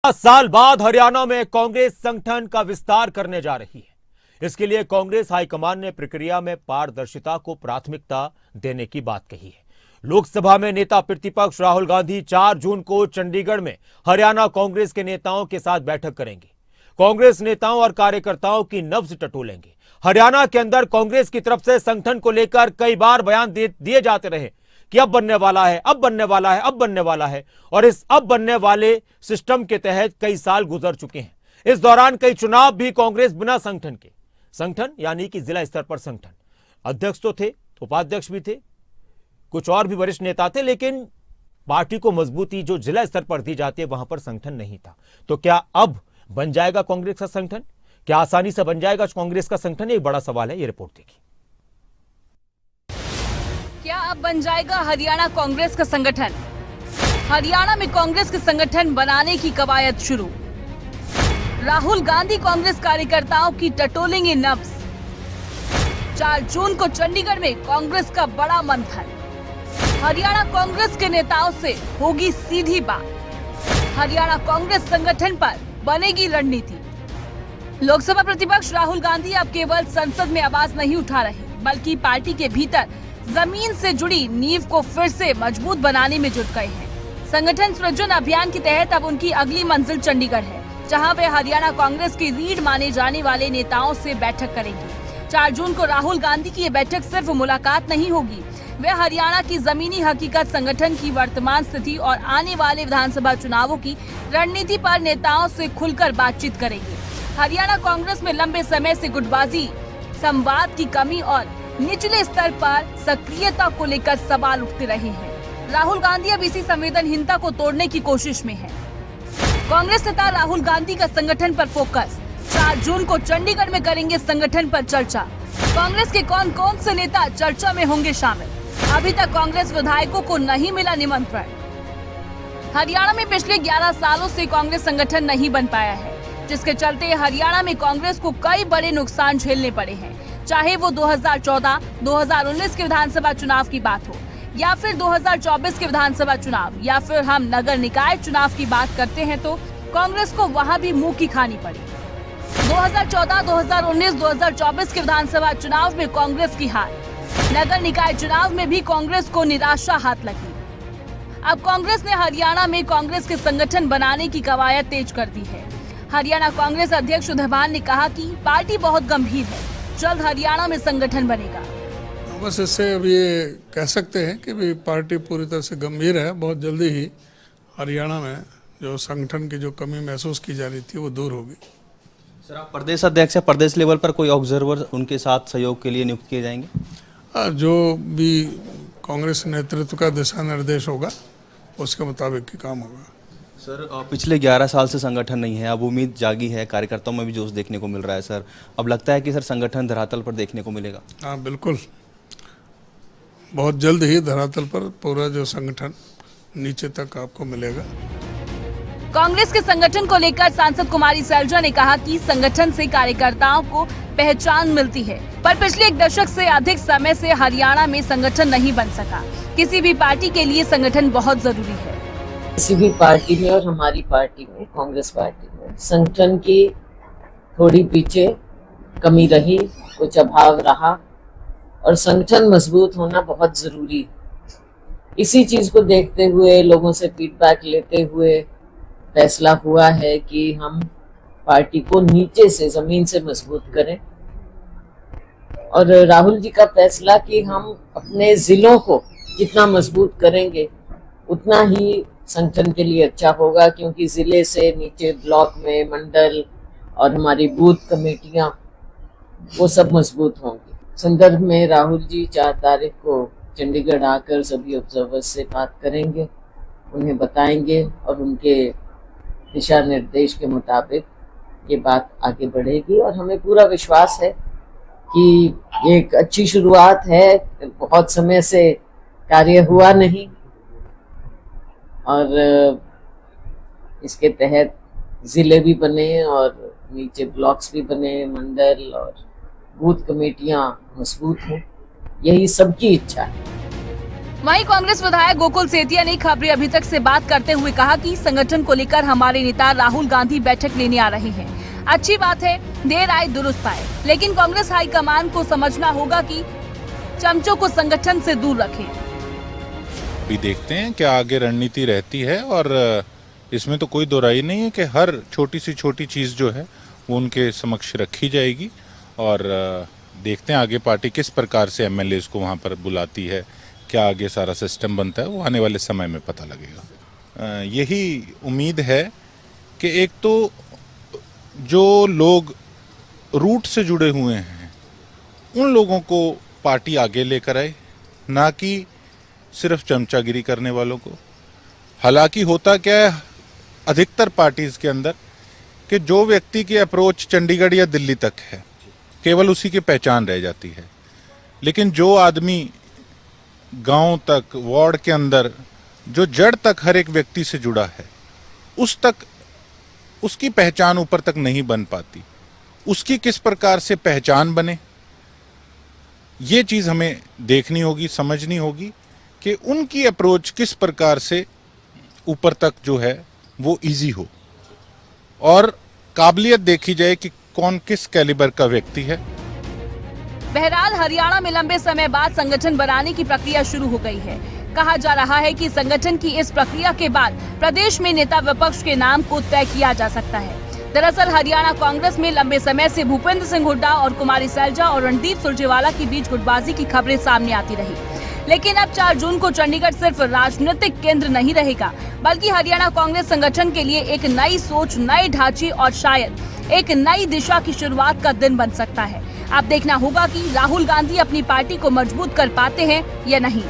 साल बाद हरियाणा में कांग्रेस संगठन का विस्तार करने जा रही है। इसके लिए कांग्रेस हाईकमान ने प्रक्रिया में पारदर्शिता को प्राथमिकता देने की बात कही है। लोकसभा में नेता प्रतिपक्ष राहुल गांधी 4 जून को चंडीगढ़ में हरियाणा कांग्रेस के नेताओं के साथ बैठक करेंगे। कांग्रेस नेताओं और कार्यकर्ताओं की नब्ज टटोलेंगे। हरियाणा के अंदर कांग्रेस की तरफ से संगठन को लेकर कई बार बयान दिए जाते रहे कि अब बनने वाला है, अब बनने वाला है, अब बनने वाला है, और इस अब बनने वाले सिस्टम के तहत कई साल गुजर चुके हैं। इस दौरान कई चुनाव भी कांग्रेस बिना संगठन के, संगठन यानी कि जिला स्तर पर संगठन, अध्यक्ष तो थे, उपाध्यक्ष भी थे, कुछ और भी वरिष्ठ नेता थे, लेकिन पार्टी को मजबूती जो जिला स्तर पर दी जाती है वहां पर संगठन नहीं था। तो क्या अब बन जाएगा कांग्रेस का संगठन? क्या आसानी से बन जाएगा कांग्रेस का संगठन? एक बड़ा सवाल है। ये रिपोर्ट देखिए। क्या अब बन जाएगा हरियाणा कांग्रेस का संगठन? हरियाणा में कांग्रेस के संगठन बनाने की कवायद शुरू। राहुल गांधी कांग्रेस कार्यकर्ताओं की टटोलेंगे नब्ज। 4 जून को चंडीगढ़ में कांग्रेस का बड़ा मंथन। हरियाणा कांग्रेस के नेताओं से होगी सीधी बात। हरियाणा कांग्रेस संगठन पर बनेगी रणनीति। लोकसभा प्रतिपक्ष राहुल गांधी अब केवल संसद में आवाज नहीं उठा रहे, बल्कि पार्टी के भीतर जमीन से जुड़ी नींव को फिर से मजबूत बनाने में जुट गए हैं। संगठन सृजन अभियान के तहत अब उनकी अगली मंजिल चंडीगढ़ है, जहां वे हरियाणा कांग्रेस की रीढ़ माने जाने वाले नेताओं से बैठक करेंगे। 4 जून को राहुल गांधी की ये बैठक सिर्फ मुलाकात नहीं होगी, वे हरियाणा की जमीनी हकीकत, संगठन की वर्तमान स्थिति और आने वाले विधानसभा चुनावों की रणनीति पर नेताओं से खुलकर बातचीत करेंगे। हरियाणा कांग्रेस में लंबे समय से गुटबाजी, संवाद की कमी और निचले स्तर पर सक्रियता को लेकर सवाल उठते रहे हैं। राहुल गांधी अब इसी संवेदनहीनता को तोड़ने की कोशिश में है। कांग्रेस नेता राहुल गांधी का संगठन पर फोकस। 4 जून को चंडीगढ़ में करेंगे संगठन पर चर्चा। कांग्रेस के कौन कौन से नेता चर्चा में होंगे शामिल? अभी तक कांग्रेस विधायकों को नहीं मिला निमंत्रण। हरियाणा में पिछले 11 सालों से कांग्रेस संगठन नहीं बन पाया है, जिसके चलते हरियाणा में कांग्रेस को कई बड़े नुकसान झेलने पड़े हैं। चाहे वो 2014, 2019 के विधानसभा चुनाव की बात हो, या फिर 2024 के विधानसभा चुनाव, या फिर हम नगर निकाय चुनाव की बात करते हैं, तो कांग्रेस को वहां भी मुंह की खानी पड़ी। 2014, 2019, 2024 के विधानसभा चुनाव में कांग्रेस की हार। नगर निकाय चुनाव में भी कांग्रेस को निराशा हाथ लगी। अब कांग्रेस ने हरियाणा में कांग्रेस के संगठन बनाने की कवायद तेज कर दी है। हरियाणा कांग्रेस अध्यक्ष सुधीर ने कहा कि पार्टी बहुत गंभीर है, जल्द हरियाणा में संगठन बनेगा। बस इससे अब ये कह सकते हैं कि भी पार्टी पूरी तरह से गंभीर है। बहुत जल्दी ही हरियाणा में जो संगठन की जो कमी महसूस की जा रही थी वो दूर होगी। सर, आप प्रदेश अध्यक्ष हैं, प्रदेश लेवल पर कोई ऑब्जर्वर उनके साथ सहयोग के लिए नियुक्त किए जाएंगे? जो भी कांग्रेस नेतृत्व का दिशा निर्देश होगा उसके मुताबिक ही काम होगा। सर, पिछले 11 साल से संगठन नहीं है, अब उम्मीद जागी है, कार्यकर्ताओं में भी जोश देखने को मिल रहा है। सर, अब लगता है कि सर संगठन धरातल पर देखने को मिलेगा? हाँ बिल्कुल, बहुत जल्द ही धरातल पर पूरा जो संगठन नीचे तक आपको मिलेगा। कांग्रेस के संगठन को लेकर सांसद कुमारी सैलजा ने कहा कि संगठन से कार्यकर्ताओं को पहचान मिलती है, पर पिछले 1 दशक से अधिक समय से हरियाणा में संगठन नहीं बन सका। किसी भी पार्टी के लिए संगठन बहुत जरूरी है। किसी भी पार्टी में और हमारी पार्टी में, कांग्रेस पार्टी में, संगठन की थोड़ी पीछे कमी रही, कुछ अभाव रहा, और संगठन मजबूत होना बहुत जरूरी है। इसी चीज को देखते हुए, लोगों से फीडबैक लेते हुए फैसला हुआ है कि हम पार्टी को नीचे से, जमीन से मजबूत करें। और राहुल जी का फैसला कि हम अपने जिलों को जितना मजबूत करेंगे उतना ही संगठन के लिए अच्छा होगा, क्योंकि जिले से नीचे ब्लॉक में मंडल और हमारी बूथ कमेटियां वो सब मजबूत होंगी। संदर्भ में राहुल जी 4 तारीख को चंडीगढ़ आकर सभी ऑब्जर्वर्स से बात करेंगे, उन्हें बताएंगे और उनके दिशा निर्देश के मुताबिक ये बात आगे बढ़ेगी। और हमें पूरा विश्वास है कि ये एक अच्छी शुरुआत है। बहुत समय से कार्य हुआ नहीं और इसके तहत जिले भी बने और नीचे ब्लॉक्स भी बने, मंडल और बूथ कमेटियां मजबूत हों, यही सबकी इच्छा है। वहीं कांग्रेस विधायक गोकुल सेतिया ने खबरें अभी तक से बात करते हुए कहा कि संगठन को लेकर हमारे नेता राहुल गांधी बैठक लेने आ रहे हैं। अच्छी बात है, देर आए दुरुस्त आए, लेकिन कांग्रेस हाईकमान को समझना होगा कि चमचों को संगठन से दूर रखें। भी देखते हैं क्या आगे रणनीति रहती है, और इसमें तो कोई दोराई नहीं है कि हर छोटी सी छोटी चीज़ जो है वो उनके समक्ष रखी जाएगी, और देखते हैं आगे पार्टी किस प्रकार से एमएलएज को वहाँ पर बुलाती है, क्या आगे सारा सिस्टम बनता है, वो आने वाले समय में पता लगेगा। यही उम्मीद है कि एक तो जो लोग रूट से जुड़े हुए हैं उन लोगों को पार्टी आगे लेकर आए, ना कि सिर्फ चमचागिरी करने वालों को। हालांकि होता क्या है अधिकतर पार्टीज के अंदर कि जो व्यक्ति की अप्रोच चंडीगढ़ या दिल्ली तक है केवल उसी की पहचान रह जाती है, लेकिन जो आदमी गांव तक, वार्ड के अंदर जो जड़ तक हर एक व्यक्ति से जुड़ा है, उस तक उसकी पहचान ऊपर तक नहीं बन पाती। उसकी किस प्रकार से पहचान बने, ये चीज़ हमें देखनी होगी, समझनी होगी कि उनकी अप्रोच किस प्रकार से ऊपर तक जो है वो इजी हो, और काबिलियत देखी जाए कि कौन किस कैलिबर का व्यक्ति है। बहरहाल हरियाणा में लंबे समय बाद संगठन बनाने की प्रक्रिया शुरू हो गई है। कहा जा रहा है कि संगठन की इस प्रक्रिया के बाद प्रदेश में नेता विपक्ष के नाम को तय किया जा सकता है। दरअसल हरियाणा कांग्रेस में लंबे समय से भूपेंद्र सिंह हुड्डा और कुमारी सैलजा और रणदीप सुरजेवाला के बीच गुटबाजी की खबरें सामने आती रही, लेकिन अब 4 जून को चंडीगढ़ सिर्फ राजनीतिक केंद्र नहीं रहेगा, बल्कि हरियाणा कांग्रेस संगठन के लिए एक नई सोच, नए ढांचे और शायद एक नई दिशा की शुरुआत का दिन बन सकता है। अब देखना होगा कि राहुल गांधी अपनी पार्टी को मजबूत कर पाते हैं या नहीं।